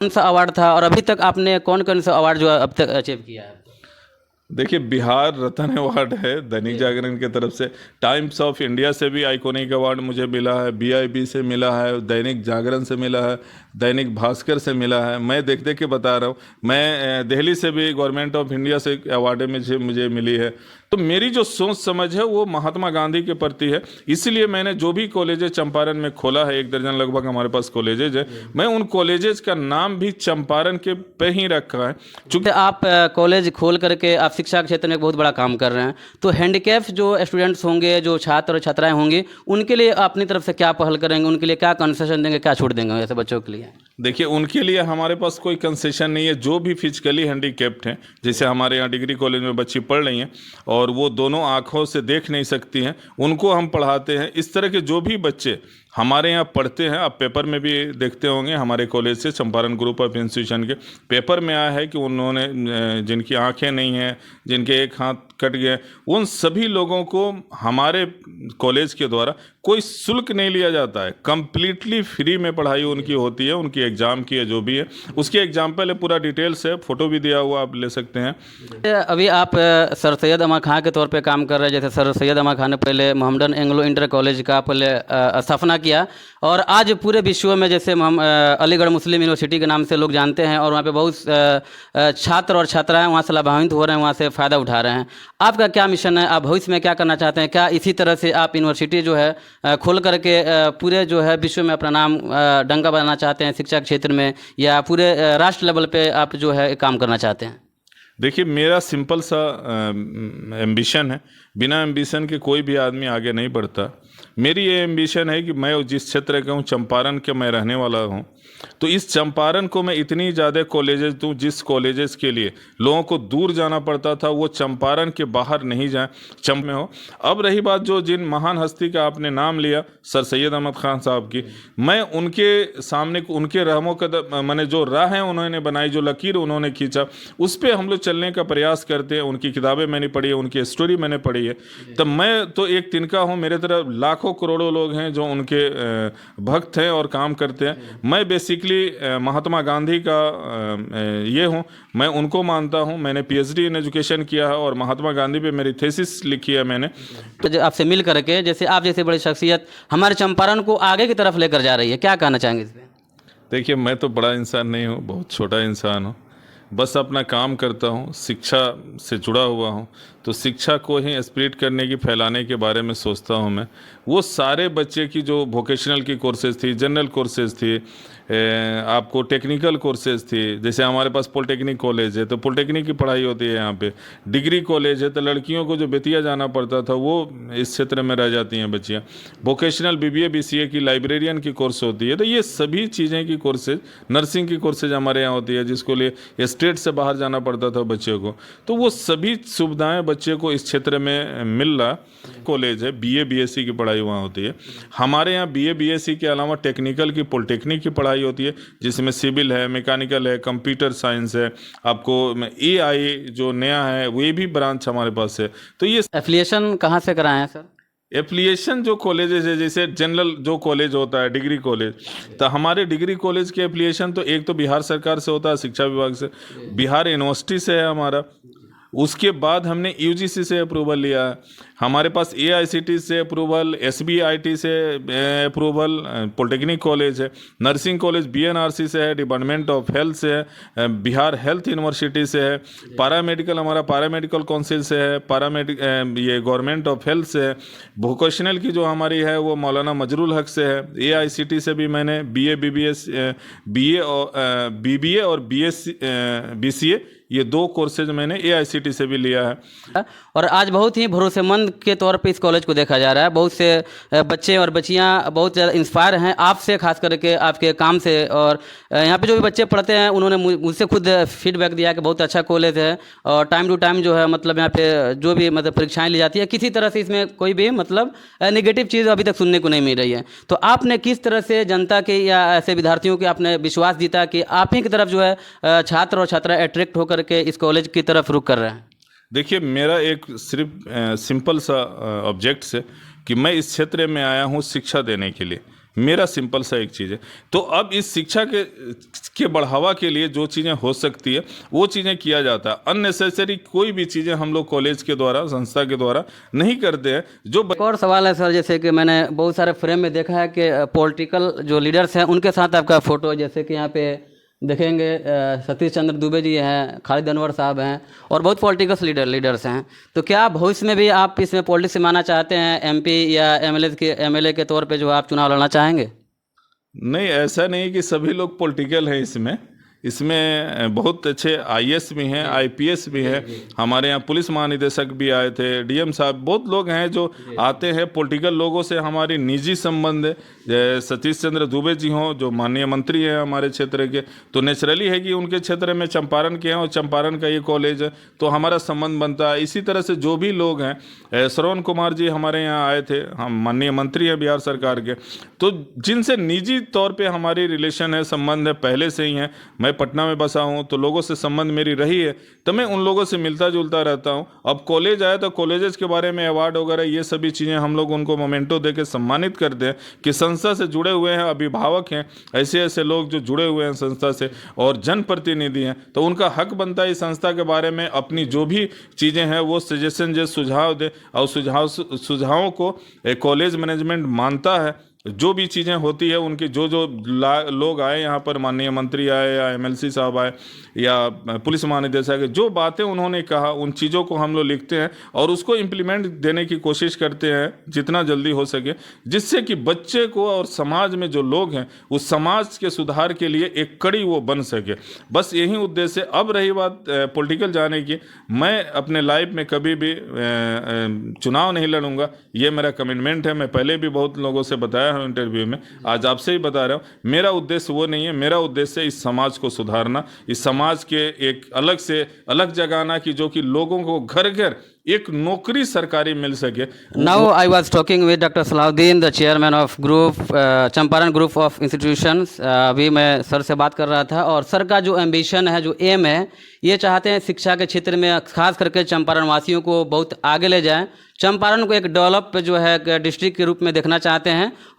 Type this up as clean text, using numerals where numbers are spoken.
कौन सा अवार्ड था और अभी तक आपने कौन कौन सा अवार्ड जो है अब तक अचीव किया है? देखिए, बिहार रत्न अवार्ड है दैनिक जागरण की तरफ से। टाइम्स ऑफ इंडिया से भी आइकॉनिक अवार्ड मुझे मिला है, बीआईबी से मिला है, दैनिक जागरण से मिला है, दैनिक भास्कर से मिला है। मैं देख देख के बता रहा हूँ। मैं दिल्ली से भी गवर्नमेंट ऑफ इंडिया से अवार्ड मुझे मिली है। तो मेरी जो सोच समझ है वो महात्मा गांधी के प्रति है। इसलिए मैंने जो भी कॉलेजेज चंपारण में खोला है, 1 दर्जन लगभग हमारे पास कॉलेजेज है, मैं उन कॉलेजेज का नाम भी चंपारण के पे ही रखा है। चूँकि आप कॉलेज खोल करके आप शिक्षा के क्षेत्र में एक बहुत बड़ा काम कर रहे हैं, तो हैंडीकैप जो स्टूडेंट्स होंगे, जो छात्र और छात्राएं होंगी, उनके लिए अपनी तरफ से क्या पहल करेंगे? उनके लिए क्या कंसेशन देंगे, क्या छूट देंगे ऐसे बच्चों के लिए? देखिए, उनके लिए हमारे पास कोई कंसेशन नहीं है। जो भी फिजिकली हैंडीकैप्ड हैं, जैसे हमारे यहाँ डिग्री कॉलेज में बच्ची पढ़ रही हैं और वो दोनों आँखों से देख नहीं सकती हैं, उनको हम पढ़ाते हैं। इस तरह के जो भी बच्चे हमारे यहाँ पढ़ते हैं, आप पेपर में भी देखते होंगे, हमारे कॉलेज से चंपारण ग्रुप ऑफ इंस्टीट्यूशन के पेपर में आया है कि उन्होंने जिनकी आंखें नहीं हैं, जिनके एक हाथ कट गए, उन सभी लोगों को हमारे कॉलेज के द्वारा कोई शुल्क नहीं लिया जाता है। कंप्लीटली फ्री में पढ़ाई उनकी होती है। उनकी एग्ज़ाम की है जो भी है, उसकी एग्जाम्पल है, पूरा डिटेल्स है, फ़ोटो भी दिया हुआ, आप ले सकते हैं। अभी आप सर सैयद अहमद खां के तौर पे काम कर रहे हैं। जैसे सर सैयद अहमद खां ने पहले मोहम्मदन एंग्लो इंटर कॉलेज का पहले स्थापना किया, और आज पूरे विश्व में जैसे हम अलीगढ़ मुस्लिम यूनिवर्सिटी के नाम से लोग जानते हैं, और वहाँ पे बहुत छात्र और छात्राएं वहाँ से लाभान्वित हो रहे हैं, वहाँ से फ़ायदा उठा रहे हैं। आपका क्या मिशन है? आप भविष्य में क्या करना चाहते हैं? क्या इसी तरह से आप यूनिवर्सिटी जो है खोल करके पूरे जो है विश्व में अपना नाम डंका बनाना चाहते हैं शिक्षा के क्षेत्र में, या पूरे राष्ट्र लेवल पे आप जो है काम करना चाहते हैं? देखिए, मेरा सिंपल सा एम्बिशन है। बिना एम्बिशन के कोई भी आदमी आगे नहीं बढ़ता। मेरी ये एम्बिशन है कि मैं जिस क्षेत्र का हूँ, चंपारण के मैं रहने वाला हूँ, तो इस चंपारण को मैं इतनी ज़्यादा कॉलेजेस दूँ, जिस कॉलेजेस के लिए लोगों को दूर जाना पड़ता था वो चंपारण के बाहर नहीं जाए, चंप में हो। अब रही बात जो जिन महान हस्ती का आपने नाम लिया, सर सैयद अहमद खान साहब की, मैं उनके सामने उनके रहमो कदम, मैंने जो राह है उन्होंने बनाई, जो लकीर उन्होंने खींचा, उस पर हम लोग चलने का प्रयास करते हैं। उनकी किताबें मैंने पढ़ी है, उनकी स्टोरी मैंने पढ़ी है। तब मैं तो एक तिनका हूँ, मेरे तरफ लाखों करोड़ों लोग हैं जो उनके भक्त हैं और काम करते हैं। मैं बेसिकली महात्मा गांधी का ये हूँ, मैं उनको मानता हूँ। मैंने पीएचडी इन एजुकेशन किया है और महात्मा गांधी पे मेरी थीसिस लिखी है मैंने। तो जो आपसे मिल करके, जैसे आप जैसे बड़ी शख्सियत हमारे चंपारण को आगे की तरफ लेकर जा रही है, क्या कहना चाहेंगे इस पे? देखिए, मैं तो बड़ा इंसान नहीं हूँ, बहुत छोटा इंसान हूँ। बस अपना काम करता हूँ, शिक्षा से जुड़ा हुआ हूँ, तो शिक्षा को ही स्प्रेड करने की, फैलाने के बारे में सोचता हूँ मैं। वो सारे बच्चे की जो वोकेशनल की कोर्सेज थी, जनरल कोर्सेज थी, आपको टेक्निकल कोर्सेज थी, जैसे हमारे पास पॉलिटेक्निक कॉलेज है तो पॉलिटेक्निक की पढ़ाई होती है यहाँ पे। डिग्री कॉलेज है तो लड़कियों को जो बेतिया जाना पड़ता था वो इस क्षेत्र में रह जाती हैं बच्चियाँ। वोकेशनल बीबीए बीसीए की लाइब्रेरियन की कोर्स होती है। तो ये सभी चीज़ें की कोर्सेज, नर्सिंग की कोर्सेज हमारे यहाँ होती है, जिसको लिए स्टेट से बाहर जाना पड़ता था बच्चे को। तो वो सभी सुविधाएँ बच्चे को इस क्षेत्र में मिल रहा। कॉलेज है, बीए बीएससी की पढ़ाई वहाँ होती है। हमारे यहाँ बीए बीएससी के अलावा टेक्निकल की, पॉलिटेक्निक की पढ़ाई होती है, जिसमें सिविल है, मैकेनिकल है, कंप्यूटर साइंस है, आपको एआई जो नया है वो भी ब्रांच हमारे पास है। तो ये एफिलिएशन कहाँ से कराएं हैं सर? एप्लीकेशन जो कॉलेजेस है, जैसे जनरल जो कॉलेज होता है डिग्री कॉलेज, तो हमारे डिग्री कॉलेज के एप्लीकेशन तो एक तो बिहार सरकार से होता है, शिक्षा विभाग से, बिहार यूनिवर्सिटी से है हमारा। उसके बाद हमने यूजीसी से अप्रूवल लिया है। हमारे पास एआईसीटी से अप्रूवल, एसबीआईटी से अप्रूवल, पॉलिटेक्निक कॉलेज है, नर्सिंग कॉलेज बीएनआरसी से है, डिपार्टमेंट ऑफ हेल्थ से है, बिहार हेल्थ यूनिवर्सिटी से है, पैरामेडिकल हमारा पैरामेडिकल काउंसिल से है, ये गवर्नमेंट ऑफ हेल्थ से है, वोकेशनल की जो हमारी है वो मौलाना मजरुल हक से है। एआईसीटी से भी मैंने बीबीए और बीसीए, ये 2 कोर्सेज मैंने एआईसीटी से भी लिया है। और आज बहुत ही भरोसेमंद के तौर पे इस कॉलेज को देखा जा रहा है। बहुत से बच्चे और बच्चियां बहुत ज़्यादा इंस्पायर हैं आपसे, खास करके आपके काम से। और यहाँ पे जो भी बच्चे पढ़ते हैं उन्होंने मुझसे खुद फीडबैक दिया कि बहुत अच्छा कॉलेज है, और टाइम टू टाइम जो है मतलब यहाँ पे जो भी मतलब परीक्षाएं ली जाती है, किसी तरह से इसमें कोई भी मतलब नेगेटिव चीज़ अभी तक सुनने को नहीं मिल रही है। तो आपने किस तरह से जनता के या ऐसे विद्यार्थियों के आपने विश्वास जीता कि आप ही की तरफ जो है छात्र और छात्रा अट्रैक्ट होकर के इस कॉलेज की तरफ रुख कर रहे हैं? देखिए, मेरा एक सिर्फ सिंपल सा ऑब्जेक्ट है कि मैं इस क्षेत्र में आया हूँ शिक्षा देने के लिए। मेरा सिंपल सा एक चीज़ है। तो अब इस शिक्षा के बढ़ावा के लिए जो चीज़ें हो सकती है वो चीज़ें किया जाता है। अननेसेसरी कोई भी चीज़ें हम लोग कॉलेज के द्वारा, संस्था के द्वारा नहीं करते हैं। जो एक और सवाल है सर, जैसे कि मैंने बहुत सारे फ्रेम में देखा है कि पॉलिटिकल जो लीडर्स हैं उनके साथ आपका फ़ोटो, जैसे कि यहाँ पे देखेंगे सतीश चंद्र दुबे जी हैं, खालिद अनवर साहब हैं और बहुत पॉलिटिकल लीडर्स हैं। तो क्या भविष्य में भी आप इसमें पॉलिटिक्स में आना चाहते हैं, एमपी या एमएलए के तौर पे जो आप चुनाव लड़ना चाहेंगे? नहीं, ऐसा नहीं कि सभी लोग पॉलिटिकल हैं। इसमें बहुत अच्छे आईएएस भी हैं, आईपीएस भी हैं। हमारे यहाँ पुलिस महानिदेशक भी आए थे, डीएम साहब, बहुत लोग हैं जो आते हैं। पॉलिटिकल लोगों से हमारी निजी संबंध है। सतीश चंद्र दुबे जी हों जो माननीय मंत्री हैं हमारे क्षेत्र के, तो नेचुरली है कि उनके क्षेत्र में चंपारण के हैं और चंपारण का ये कॉलेज है, तो हमारा संबंध बनता है। इसी तरह से जो भी लोग हैं, श्रवण कुमार जी हमारे यहाँ आए थे, हम माननीय मंत्री हैं बिहार सरकार के, तो जिनसे निजी तौर पर हमारी रिलेशन है, संबंध है, पहले से ही है। मैं पटना में बसा हूं तो लोगों से संबंध मेरी रही है, तो मैं उन लोगों से मिलता जुलता रहता हूं। अब कॉलेज आया तो कॉलेजेस के बारे में अवार्ड वगैरह ये सभी चीज़ें हम लोग उनको मोमेंटो देके सम्मानित करते हैं कि संस्था से जुड़े हुए हैं, अभिभावक हैं, ऐसे ऐसे लोग जो जुड़े हुए हैं संस्था से और जनप्रतिनिधि हैं, तो उनका हक बनता है इस संस्था के बारे में अपनी जो भी चीज़ें हैं वो सजेशन जो सुझाव दे, और सुझावों को कॉलेज मैनेजमेंट मानता है। जो भी चीज़ें होती है उनके जो लोग आए यहाँ पर, माननीय मंत्री आए या एमएलसी साहब आए या पुलिस महानिदेशक, जो बातें उन्होंने कहा उन चीज़ों को हम लोग लिखते हैं और उसको इम्प्लीमेंट देने की कोशिश करते हैं जितना जल्दी हो सके, जिससे कि बच्चे को और समाज में जो लोग हैं उस समाज के सुधार के लिए एक कड़ी वो बन सके। बस यही उद्देश्य है। अब रही बात पॉलिटिकल जाने की, मैं अपने लाइफ में कभी भी चुनाव नहीं लड़ूंगा, ये मेरा कमिटमेंट है। मैं पहले भी बहुत लोगों से बताया इंटरव्यू में, आज आपसे ही बता रहा हूं, मेरा उद्देश्य वो नहीं है। मेरा उद्देश्य है इस समाज को सुधारना, इस समाज के एक अलग जगाना की, जो कि लोगों को घर घर एक नौकरी सरकारी मिल सके। Now I was talking with doctor Salahuddin, the chairman of Champaran group of institutions. अभी मैं सर से बात कर रहा था और सर का जो एम्बिशन है, जो एम है, ये चाहते हैं शिक्षा के क्षेत्र में खास करके चंपारण वासियों को बहुत आगे ले जाएं, चंपारण को एक डेवलप जो है डिस्ट्रिक्ट के रूप में देखना चाहते हैं और